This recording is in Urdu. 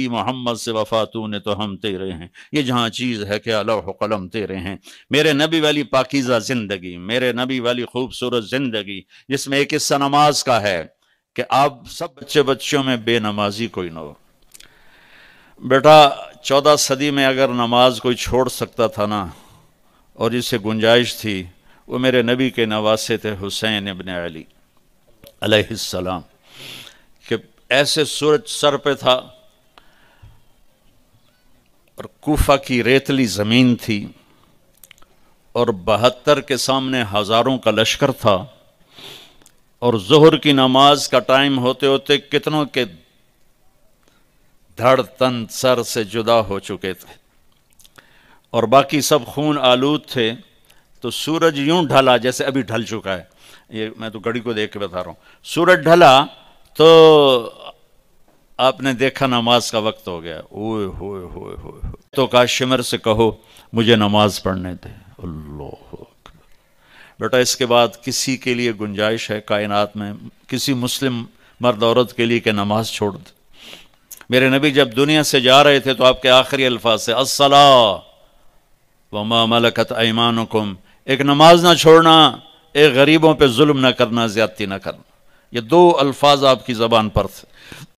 محمد سے وفاتون تو ہم تیرے ہیں، یہ جہاں چیز ہے کہ لوح و قلم تیرے ہیں۔ میرے نبی والی پاکیزہ زندگی، میرے نبی والی خوبصورت زندگی، جس میں ایک حصہ نماز کا ہے کہ آپ سب بچوں میں بے نمازی کوئی نہ ہو۔ بیٹا 14 صدی میں اگر نماز کوئی چھوڑ سکتا تھا نا، اور جسے گنجائش تھی، وہ میرے نبی کے نواسے تھے حسین ابن علی علیہ السلام، کہ ایسے سورج سر پہ تھا اور کوفہ کی ریتلی زمین تھی اور 72 کے سامنے ہزاروں کا لشکر تھا، اور ظہر کی نماز کا ٹائم ہوتے ہوتے کتنوں کے دھڑ تن سر سے جدا ہو چکے تھے اور باقی سب خون آلود تھے، تو سورج یوں ڈھلا جیسے ابھی ڈھل چکا ہے، یہ میں تو گھڑی کو دیکھ کے بتا رہا ہوں، سورج ڈھلا تو آپ نے دیکھا نماز کا وقت ہو گیا، اوئے ہوئے ہوئے ہوئے، تو کاش شمر سے کہو مجھے نماز پڑھنے دے۔ اللہ اکبر۔ بیٹا اس کے بعد کسی کے لیے گنجائش ہے کائنات میں، کسی مسلم مرد عورت کے لیے کہ نماز چھوڑ دے؟ میرے نبی جب دنیا سے جا رہے تھے تو آپ کے آخری الفاظ سے الصلاۃ وما ملکت ایمانکم، ایک نماز نہ چھوڑنا، ایک غریبوں پہ ظلم نہ کرنا، زیادتی نہ کرنا، یہ 2 الفاظ آپ کی زبان پر تھے۔